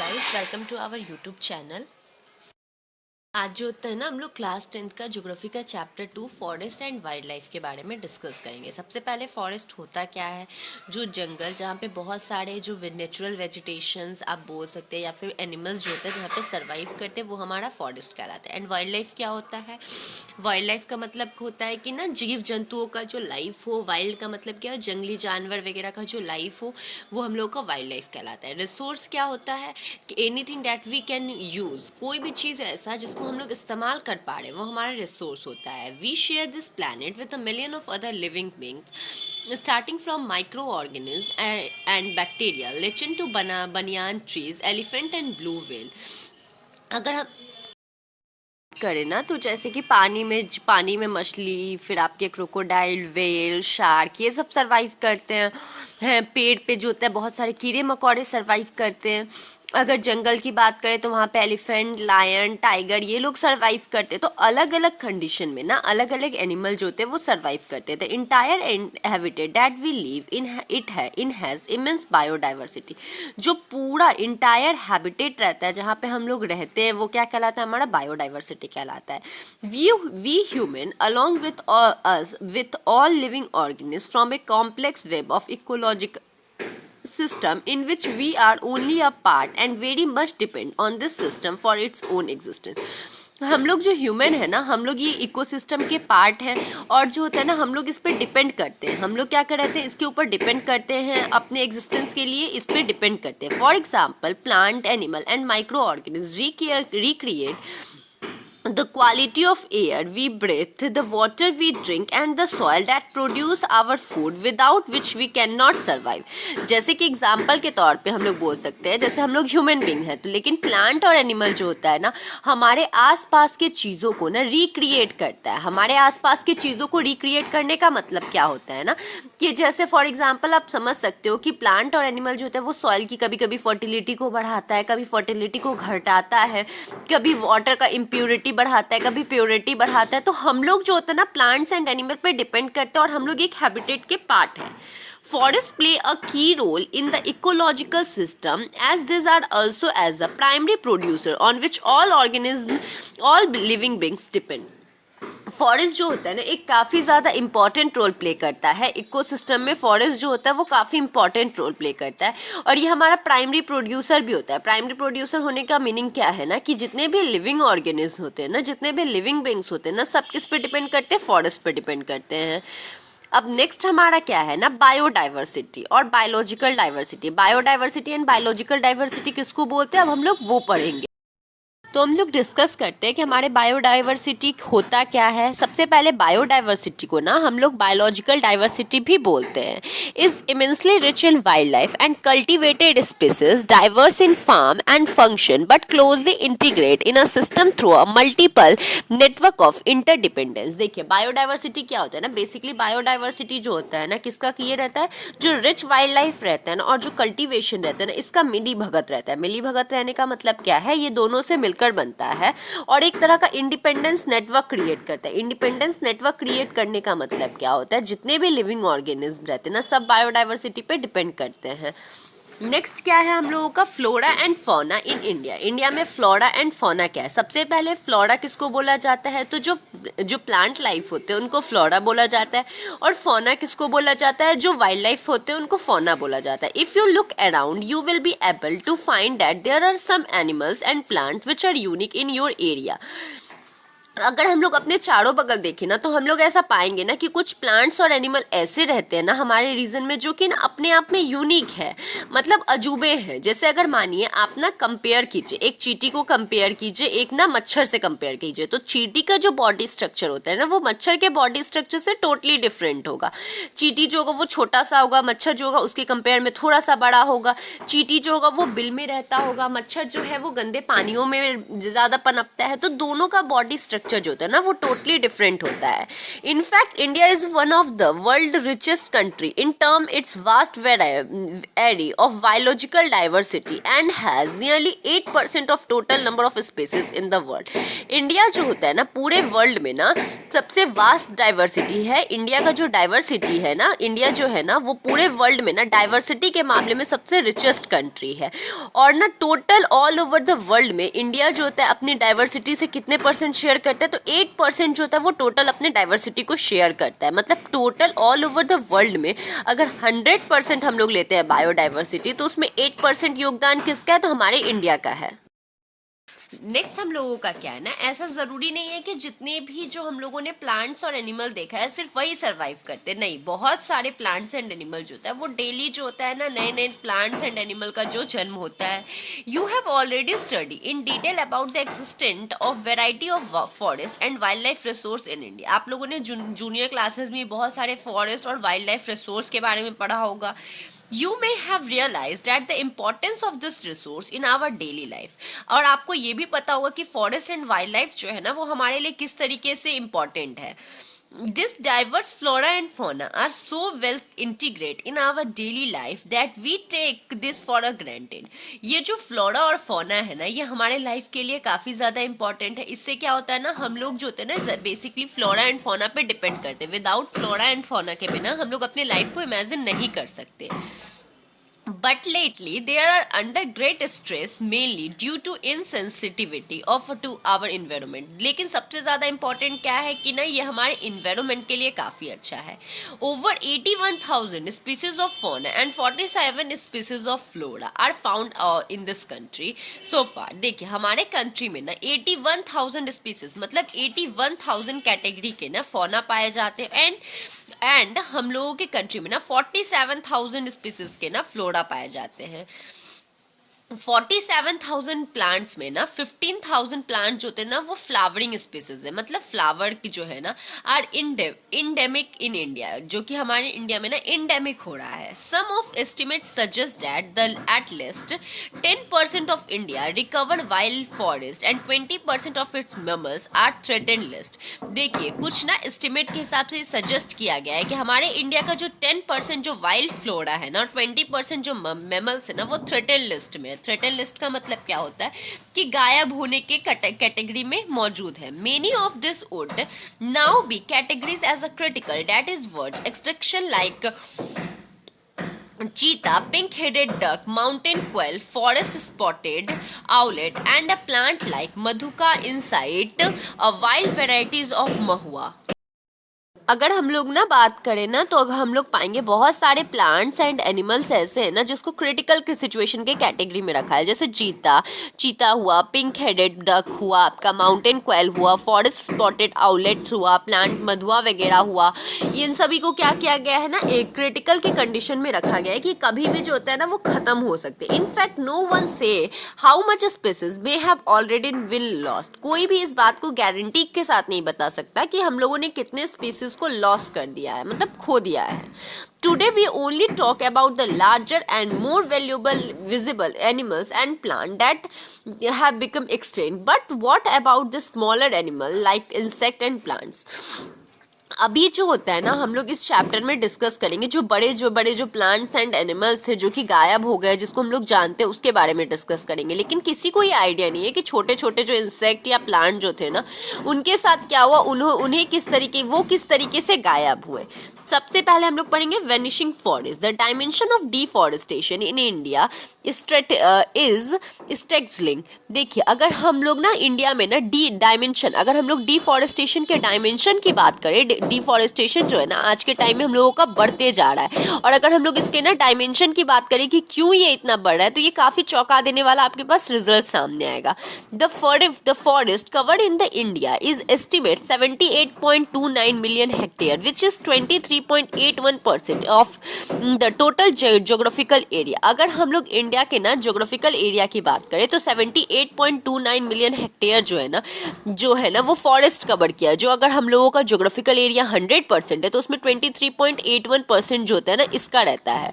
guys, welcome to our YouTube channel. आज जो होता है ना हम लोग क्लास 10th का ज्योग्राफी का chapter 2 forest and wild life के बारे में डिस्कस करेंगे। सबसे पहले फॉरेस्ट होता क्या है, जो जंगल जहाँ पे बहुत सारे जो नेचुरल वेजिटेशंस आप बोल सकते हैं या फिर एनिमल्स जो होते हैं जहाँ पे सर्वाइव करते हैं वो हमारा फॉरेस्ट कहलाता है। एंड वाइल्ड लाइफ क्या होता है, वाइल्ड लाइफ का मतलब होता है कि ना जीव जंतुओं का जो लाइफ हो। वाइल्ड का मतलब क्या है, जंगली जानवर वगैरह का जो लाइफ हो वो हम लोग का वाइल्ड लाइफ कहलाता है। रिसोर्स क्या होता है कि anything that we can use, कोई भी चीज़ ऐसा जिसको हम लोग इस्तेमाल कर पा रहे हैं वो हमारा रिसोर्स होता है। We share this planet with a million of other living beings starting from micro organism and bacteria lichen to banyan trees, elephant and blue whale. अगर हम करें ना तो जैसे कि पानी में मछली, फिर आपके क्रोकोडाइल, व्हेल, शार्क, ये सब सर्वाइव करते हैं। पेड़ पे जो होता है बहुत सारे कीड़े मकोड़े सर्वाइव करते हैं। अगर जंगल की बात करें तो वहाँ पे एलिफेंट, लायन, टाइगर ये लोग सर्वाइव करते हैं। तो अलग अलग कंडीशन में ना अलग अलग एनिमल जो होते हैं वो सर्वाइव करते हैं। The entire habitat that we live in has immense biodiversity. जो पूरा इंटायर हैबिटेट रहता है जहाँ पे हम लोग रहते हैं वो क्या कहलाता है, हमारा बायोडाइवर्सिटी कहलाता है। We human along with all living organism from a complex web of ecological system in which we are only a part and very much depend on this system for its own existence। हम लोग जो human है ना, हम लोग ये ecosystem के part हैं और जो होता है ना हम लोग इस पर डिपेंड करते हैं। हम लोग क्या करते हैं, इसके ऊपर डिपेंड करते हैं, अपने एग्जिस्टेंस के लिए इस पर डिपेंड करते हैं। For example plant, animal and micro organism recreate the quality of air we breathe, the water we drink and the soil that produce our food without which we cannot survive। जैसे कि example के तौर पे हम लोग बोल सकते हैं, जैसे हम लोग ह्यूमन बींग हैं तो लेकिन प्लांट और एनिमल जो होता है ना हमारे आसपास के चीज़ों को ना रिक्रिएट करता है। हमारे आसपास की चीज़ों को रिक्रिएट करने का मतलब क्या होता है ना कि जैसे फॉर एग्जाम्पल आप समझ सकते हो कि प्लांट और एनिमल जो होता है वो सॉइल की कभी कभी फर्टिलिटी को बढ़ाता है, कभी फर्टिलिटी को घटाता है, कभी वाटर का इम्प्योरिटी बढ़ाता है, कभी प्योरिटी बढ़ाता है। तो हम लोग जो होता है ना प्लांट्स एंड एनिमल पे डिपेंड करते हैं और हम लोग एक हैबिटेट के पार्ट हैं। Forests play a key role in the ecological system as these are also as a primary producer on which all living beings depend। Forest जो होता है ना एक काफ़ी ज़्यादा इंपॉर्टेंट रोल प्ले करता है इकोसिस्टम में। फॉरेस्ट जो होता है वो काफ़ी इंपॉर्टेंट रोल प्ले करता है और ये हमारा प्राइमरी प्रोड्यूसर भी होता है। प्राइमरी प्रोड्यूसर होने का मीनिंग क्या है ना कि जितने भी लिविंग ऑर्गेनिज्म होते हैं ना, जितने भी लिविंग बींग्स होते हैं ना, सब किस पे डिपेंड करते हैं, फॉरेस्ट पे डिपेंड करते हैं। अब नेक्स्ट हमारा क्या है ना, बायोडाइवर्सिटी और biological diversity. Biodiversity and biological diversity किसको बोलते हैं अब हम लोग वो पढ़ेंगे। तो हम लोग डिस्कस करते हैं कि हमारे बायोडाइवर्सिटी होता क्या है। सबसे पहले बायोडाइवर्सिटी को ना हम लोग बायोलॉजिकल डाइवर्सिटी भी बोलते हैं। Is immensely rich in wild life and cultivated species, diverse in form and function but closely integrate in a system through a multiple network of interdependence. देखिए बायोडाइवर्सिटी क्या होता है ना, बेसिकली बायोडाइवर्सिटी जो होता है ना किसका किए रहता है, जो रिच वाइल्ड लाइफ रहता है ना और जो कल्टिवेशन रहता है ना इसका मिली भगत रहता है। मिली भगत रहने का मतलब क्या है, ये दोनों से मिलकर बनता है और एक तरह का इंडिपेंडेंस नेटवर्क क्रिएट करता है। इंडिपेंडेंस नेटवर्क क्रिएट करने का मतलब क्या होता है, जितने भी लिविंग ऑर्गेनिज्म रहते हैं ना सब बायोडाइवर्सिटी पे डिपेंड करते हैं। नेक्स्ट क्या है हम लोगों का, flora and fauna in India. India में फ्लोरा एंड फौना क्या है। सबसे पहले फ्लोरा किसको बोला जाता है, तो जो प्लांट लाइफ होते हैं उनको फ्लोरा बोला जाता है और फौना किसको बोला जाता है, जो वाइल्ड लाइफ होते हैं उनको फौना बोला जाता है। If you look around you will be able to find that there are some animals and plants which are unique in your area. अगर हम लोग अपने चारों बगल देखें ना तो हम लोग ऐसा पाएंगे ना कि कुछ प्लांट्स और एनिमल ऐसे रहते हैं ना हमारे रीजन में जो कि ना अपने आप में यूनिक है, मतलब अजूबे हैं। जैसे अगर मानिए आप ना कंपेयर कीजिए, एक चींटी को कंपेयर कीजिए एक ना मच्छर से कंपेयर कीजिए, तो चींटी का जो बॉडी स्ट्रक्चर होता है ना वो मच्छर के बॉडी स्ट्रक्चर से टोटली डिफरेंट होगा। चींटी जो होगा वो छोटा सा होगा, मच्छर जो होगा उसके कंपेयर में थोड़ा सा बड़ा होगा। चींटी जो होगा वो बिल में रहता होगा, मच्छर जो है वो गंदे पानियों में ज़्यादा पनपता है। तो दोनों का बॉडी स्ट्रक्चर स्ट्रक्चर जो होता है ना वो टोटली डिफरेंट होता है। In fact India is one of the world richest country in term its vast variety of biological diversity and has nearly 8% of total number of species in the world. India जो होता है ना पूरे world में ना सबसे वास्ट डाइवर्सिटी है। India का जो डाइवर्सिटी है ना, इंडिया जो है ना वो पूरे वर्ल्ड में ना डाइवर्सिटी के मामले में सबसे रिचेस्ट कंट्री है। और ना total all over the world में इंडिया जो होता है अपनी डाइवर्सिटी से कितने परसेंट शेयर करता है, तो 8% जो होता है वो टोटल अपने डाइवर्सिटी को शेयर करता है। मतलब total all over the world में अगर 100% हम लोग लेते हैं बायोडाइवर्सिटी तो उसमें 8% योगदान किसका है, तो हमारे इंडिया का है। नेक्स्ट हम लोगों का क्या है ना, ऐसा ज़रूरी नहीं है कि जितने भी जो हम लोगों ने प्लांट्स और एनिमल देखा है सिर्फ वही सर्वाइव करते, नहीं, बहुत सारे प्लांट्स एंड एनिमल जो होता है वो डेली जो होता है ना नए नए प्लांट्स एंड एनिमल का जो जन्म होता है। You have already study in detail about the existent of variety of forest and wild life resource in India. आप लोगों ने जूनियर क्लासेस में बहुत सारे फॉरेस्ट और वाइल्ड लाइफ रिसोर्स के बारे में पढ़ा होगा। You may have realized that the importance of this resource in our daily life। और आपको ये भी पता होगा कि फॉरेस्ट एंड वाइल्ड लाइफ जो है ना वो हमारे लिए किस तरीके से इम्पॉर्टेंट है। This diverse flora and fauna are so well integrated in our daily life that we take this for a granted। ये जो फ्लोरा और फौना है ना ये हमारे लाइफ के लिए काफ़ी ज़्यादा इंपॉर्टेंट है। इससे क्या होता है ना, हम लोग जो होते हैं ना बेसिकली फ्लोरा एंड फौना पे डिपेंड करते हैं। विदाउट फ्लोरा एंड फौना के बिना हम लोग अपने लाइफ को इमेजिन नहीं कर सकते। But lately they are under great stress mainly due to insensitivity of to our environment। लेकिन सबसे ज़्यादा इम्पोर्टेंट क्या है कि ना ये हमारे इन्वायरमेंट के लिए काफ़ी अच्छा है। Over 81,000 species of fauna and 47 species of flora are found in this country so far। देखिए हमारे कंट्री में ना 81,000 species मतलब 81,000 कैटेगरी के ना फौना पाए जाते हैं एंड हम लोगों के कंट्री में ना 47,000 स्पीसीज के ना फ्लोरा पाए जाते हैं। 47,000 प्लांट्स में ना 15,000 प्लांट जो होते हैं ना वो फ्लावरिंग स्पीसीज है, मतलब फ्लावर की जो है ना आर इंडेमिक इन इंडिया, जो कि हमारे इंडिया में ना इंडेमिक हो रहा है। Some of estimate suggest that the at least 10% of India recovered wild forest and 20% of its mammals are threatened list. देखिए कुछ ना एस्टिमेट के हिसाब से सजेस्ट किया गया है कि हमारे इंडिया का जो 10% जो वाइल्ड फ्लोरा है ना और 20% जो मेमल्स है ना वो थ्रेटेंड लिस्ट में। थ्रेटन लिस्ट का मतलब क्या होता है कि गायब होने के कैटेगरी में मौजूद है। Many of this would now be categories as a critical, that is words extraction like cheetah, pink-headed duck, mountain quail, forest spotted owlet and a plant like madhuka insect, a wild varieties of mahua। अगर हम लोग ना बात करें ना तो हम लोग पाएंगे बहुत सारे प्लांट्स एंड एनिमल्स ऐसे हैं ना जिसको क्रिटिकल सिचुएशन के कैटेगरी में रखा है, जैसे चीता हुआ, पिंक हेडेड डक हुआ, आपका माउंटेन क्वेल हुआ, फॉरेस्ट स्पॉटेड आउलेट हुआ, प्लांट मधुआ वगैरह हुआ। इन सभी को क्या किया गया है ना एक क्रिटिकल के कंडीशन में रखा गया है कि कभी भी जो होता है ना वो खत्म हो सकते हैं। इनफैक्ट नो वन से how much species may have already will lost. कोई भी इस बात को गारंटी के साथ नहीं बता सकता कि हम लोगों ने कितने स्पीसीज को लॉस कर दिया है, मतलब खो दिया है। Today we only talk about the larger and more valuable visible animals and plants that have become extinct. But what about the smaller animal like insect and plants? अभी जो होता है ना हम लोग इस चैप्टर में डिस्कस करेंगे जो बड़े जो प्लांट्स एंड एनिमल्स थे जो कि गायब हो गए, जिसको हम लोग जानते हैं उसके बारे में डिस्कस करेंगे। लेकिन किसी को ये आइडिया नहीं है कि छोटे छोटे जो इंसेक्ट या प्लांट जो थे ना उनके साथ क्या हुआ, उन्हें किस तरीके से गायब हुए। सबसे पहले हम लोग पढ़ेंगे vanishing forest. The dimension of deforestation in India is staggering. देखिए अगर हम लोग ना इंडिया में ना डायमेंशन, अगर हम लोग डिफॉरेस्टेशन के डायमेंशन की बात करें, डिफॉरेस्टेशन जो है ना आज के टाइम में हम लोगों का बढ़ते जा रहा है, और अगर हम लोग इसके ना डायमेंशन की बात करें कि क्यों ये इतना बढ़ रहा है तो ये काफ़ी चौंका देने वाला आपके पास रिजल्ट सामने आएगा। The forest covered in the India is estimate 78.29 million hectare which is 23.81% of the total geographical area. अगर हम लोग इंडिया के ना ज्योग्राफिकल एरिया की बात करें तो 78.29 मिलियन हेक्टेयर जो है ना वो फॉरेस्ट कवर किया है। जो अगर हम लोगों का ज्योग्राफिकल एरिया 100% है तो उसमें 23.81% जो होता है ना इसका रहता है।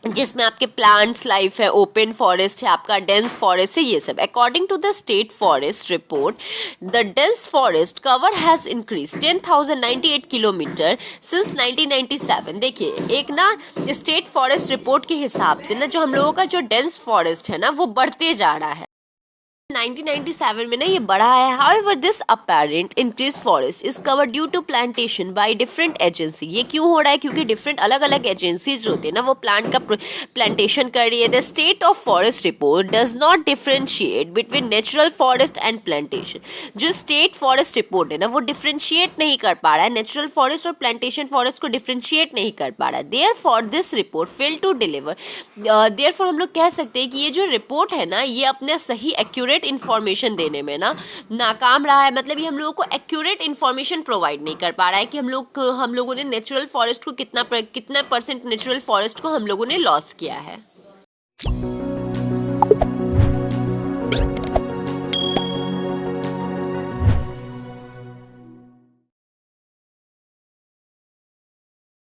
जिसमें आपके प्लांट्स लाइफ है, ओपन फॉरेस्ट है, आपका डेंस फॉरेस्ट है, ये सब। According to the state forest report, the dense forest cover has increase 10,098 kilometer since 1997। देखिए एक ना स्टेट फॉरेस्ट रिपोर्ट के हिसाब से ना जो हम लोगों का जो डेंस फॉरेस्ट है ना वो बढ़ते जा रहा है। 1997 में ना ये बढ़ा है। However this apparent increase forest is cover due to plantation by different agency. ये क्यों हो रहा है? क्योंकि डिफरेंट अलग अलग एजेंसीज जो होती है ना वो प्लांट का प्लांटेशन कर रही है। The state of forest report does not differentiate between natural forest and plantation. जो स्टेट फॉरेस्ट रिपोर्ट है ना वो डिफरेंशिएट नहीं कर पा रहा है, नेचुरल फॉरेस्ट और प्लांटेशन फॉरेस्ट को डिफरेंशिएट नहीं कर पा रहा है। Therefore this report fail to deliver. Therefore हम लोग कह सकते हैं कि ये जो रिपोर्ट है ना ये अपने सही एक्यूरेट इंफॉर्मेशन देने में ना नाकाम रहा है। मतलब ये हम लोगों को एक्यूरेट इंफॉर्मेशन प्रोवाइड नहीं कर पा रहा है कि हम लोगों ने नेचुरल फॉरेस्ट को कितना परसेंट नेचुरल फॉरेस्ट को हम लोगों ने लॉस किया है।